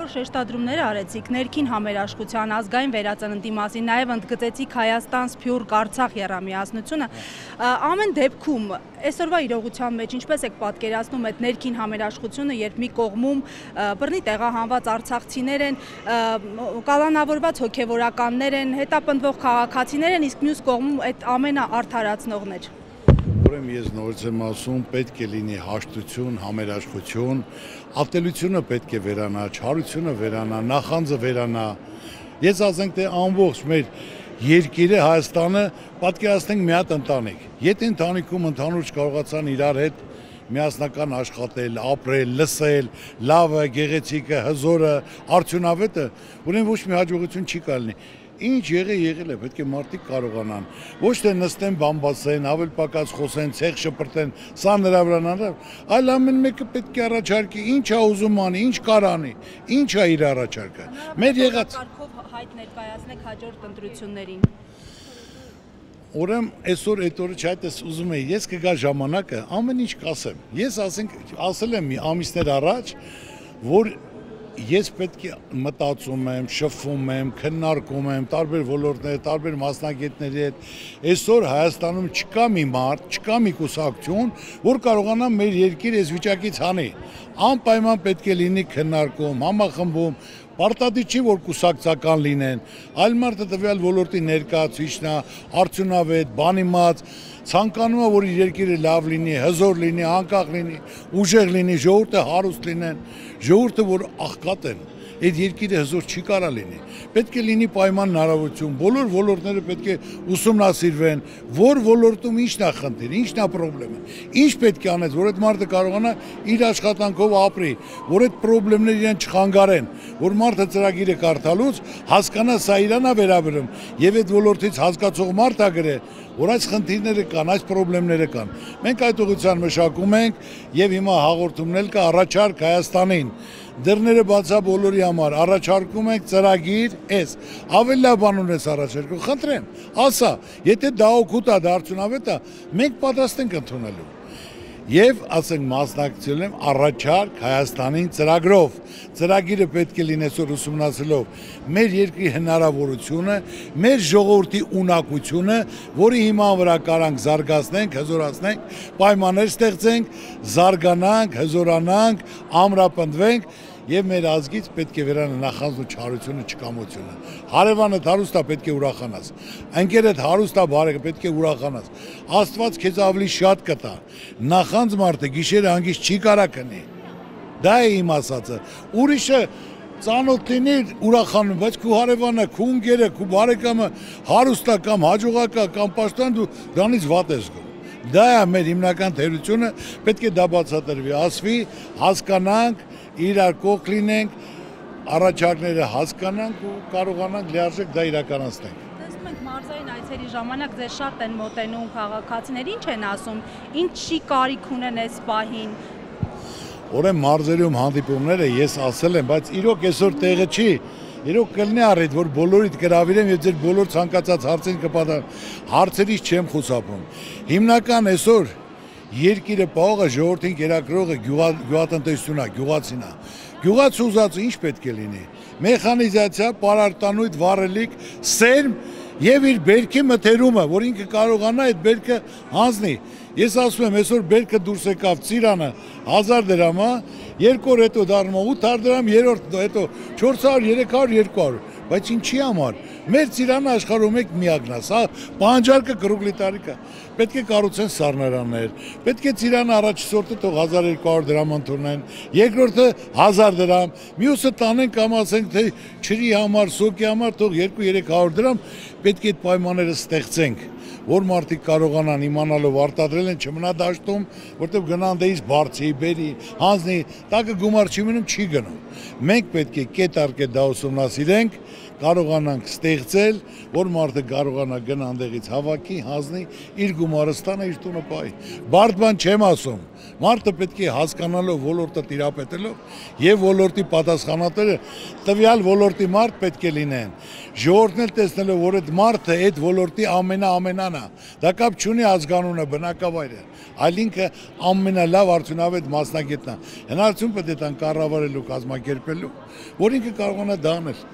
Կարևոր շեշտադրումներ արեցիք ներքին համերաշխության, ազգային վերածննդի մասին, նաև ընդգծեցիք Հայաստան-Սփյուռք Արցախ եռամիասնությունը։ Ամեն դեպքում այսօրվա իրողության մեջ ինչպես եք պատկերացնում այդ ներքին համերաշխությունը, երբ մի կողմում բռնի տեղահանված արցախցիներ են, կալանավորված հոգևորականներ են, հետապնդվող քաղաքացիներ են, իսկ մյուս կողմում այդ ամենը արդարացնողներ։ Ուրեմն ես նորից եմ ասում, պետք է լինի հաշտություն, համերաշխություն, ատելությունը պետք է վերանա, չարությունը վերանա, նախանձը վերանա։ Ես ասենք թե ամբողջ մեր երկիրը Հայաստանը պատկերացնենք մի հատ ընտանիք։ Եթե ընտանիքում ընդհանուր չկարողացան իրար հետ միասնական աշխատել, ապրել, լսել, լավը, գեղեցիկը, հզորը, արդյունավետը, ուրեմն ոչ մի հաջողություն չի կարելի։ Ինչ եղել է, պետք է մարդիկ կարողանան, ոչ թե նստեն բամբասեն, ավել պակաս խոսեն, ցեղ շպրտեն, սա նրա վրա, այլ ամեն մեկը պետք է առաջարկի, ինչ է ուզում անի, ինչ կարանի, ինչ է իր առաջարկը։ Մեր եղած կարգով հայտ ներկայացնեք հաջորդ ընտրություններին։ Ուրեմն այսօր այդ օրը չայտես ուզում եի, ես կգա ժամանակը, ամեն ինչ կասեմ։ Ես ասել եմ մի ամիսներ առաջ, որ ես պետք է մտածում եմ, շփվում եմ, քննարկում եմ տարբեր ոլորտներ, տարբեր մասնագետների հետ։ Այսօր Հայաստանում չկա մի մարդ, չկա մի կուսակցություն, որ կարողանա մեր երկիրը այս վիճակից հանի։ Անպայման պետք է լինի քննարկում, համախմբում, պարտադիր չի որ կուսակցական լինեն, այլ մարդը տվյալ ոլորտի ներկայացուցիչն է, արդյունավետ, բանիմաց, ցանկանում է որ իր երկիրը լավ լինի, հզոր լինի, անկախ լինի, ուժեղ լինի, ժողովուրդը հարուստ լինեն, ժողովուրդը որ աղքատ են, այդ երկիրը հզոր չի կարա լինի։ Պետք է լինի պայման հնարավորություն, բոլոր ոլորտները պետք է ուսումնասիրվեն, որ ոլորտում ինչն է խնդիրը, ինչն է խնդրեմը, ինչ պետք է անես, որ այդ մարդը կարողանա իր աշխատանքով ապրի, որ այդ խնդիրները իրեն չխանգարեն, որ մարդը ծրագիրը կարդալուց հասկանա սա իրան է վերաբերում եւ այդ ոլորտից հասկացող մարդ է գրե, որ այս խնդիրները կան, այս խնդիրները կան։ Մենք այդ ուղղությամբ մշակում ենք եւ հիմա հաղորդումն էլ կա առաջարկ Հայաստանին։ Դռները բացա բոլորի համար, առաջարկում ենք ծրագիր, ավելի լավ բան ունես առաջարկում, խնդրեմ, ասա, եթե դա օգուտ է, դա արդյունավետ է, մենք պատրաստ ենք ընդունելու։ Եվ ասենք մասնակցել եմ առաջարկ Հայաստանին ծրագրով, ծրագիրը պետք է լինի այսօր ուսումնասիրելով մեր երկրի հնարավորությունը, մեր ժողովրդի ունակությունը, որի հիման վրա կարանք զարգացնենք, հզորացնենք, պայմաններ ստեղծենք, զարգանանք, հզորանանք, ամրապնդվենք եւ մեր ազգից պետք է վերանա նախանձն ու չարությունը, չկամությունը։ Հարևանդ հարուստ է պետք է ուրախանաս։ Ընկերդ հարուստ է բարեկը պետք է ուրախանաս։ Աստված քեզ ավելի շատ կտա։ Նախանձ մարդը գիշերը հանգիստ չի կարա քնի։ Դա է իմ ասածը։ Ուրիշը ծանոթ լինի ուրախանում, բայց քու հարևանը, քու ընկերը, քու բարեկամը հարուստ է կամ հաջողակ է կամ պաշտպան դու դրանից վատ ես գնում։ Դա է մեր հիմնական թերությունը, պետք է դա բացատրվի, ասվի, հասկանանք, իրար կողք լինենք, առաջարկները հասկանանք ու կարողանանք լիարժեք դա իրականացնենք։ Տեսնում ենք մարզային այցերի ժամանակ ձեզ շատ են մոտենում քաղաքացիներ, ինչ են ասում, ինչի կարիք ունեն այս պահին։ Ուրեմն մարզերում հանդիպումները ես ասել եմ, բայց իրոք այսօր տեղը չի։ Իրոք կլինի առիթ, որ բոլորիդ գրավիրեմ եւ ձեր բոլոր ցանկացած հարցին կպատասխանեմ։ Հարցերից չեմ խուսափում։ Հիմնական այսօր երկիրը պահողը ժողովրդին կերակրողը գյուղատնտեսությունն է, գյուղացին է։ Գյուղացու ուզածը ինչ պետք է լինի։ Մեխանիզացիա, պարարտանույթ, վառելիք, սերմ եւ իր բերքի մթերումը, որ ինքը կարողանա այդ բերքը հանձնի։ Ես ասում եմ, այսօր բերքը դուրս եկավ Ծիրանը 1000 դրամ, երկու օր հետո դառնում է 800 դրամ, երրորդ հետո 400, 300, 200, բայց ինչի համար։ Մեր Ծիրանը աշխարհում մեկ միակն է, սա պահանջարկը կրուգլի տարիք է։ Պետք է կառուցեն սառնարաններ, պետք է Ծիրանը առաջի սորտը թող 1200 դրամ ընդունեն, երկրորդը 1000 դրամ, մյուսը տանեն կամ ասենք թե ջրի համար, սոկի համար թող 200-300 դրամ, պետք է այդ պայմանները ստեղծենք, որ մարդիկ կարողանան իմանալով արտադրել են չմնա դաշտում, որտեղ գնան դեից բարձի, բերի, հանձնի, տակը գումար չի մնում, չի գնում։ Մենք պետք է կետ առ կետ դա ուսումնասիրենք, կարողանանք ստեղծել, որ մարդը կարողանա գնա այնտեղից հավաքի, հանձնի, իր գումարը ստանա, իր տունը պահի։ Բարդ բան չեմ ասում։ Մարդը պետք է հասկանալով ոլորտը տիրապետելով եւ ոլորտի պատասխանատերը տվյալ ոլորտի մարդ պետք է լինեն։ Ժողովուրդն էլ տեսնելով, որ այդ մարդը այդ ոլորտի ամենան է, դա կապ չունի ազգանունը, բնակավայրը, այլ ինքը ամենալավ արդյունավետ մասնագետն է։ Հնարավորություն պետք է տան կառավարելու, կազմակերպելու, որ ինքը կարողանա դա անել։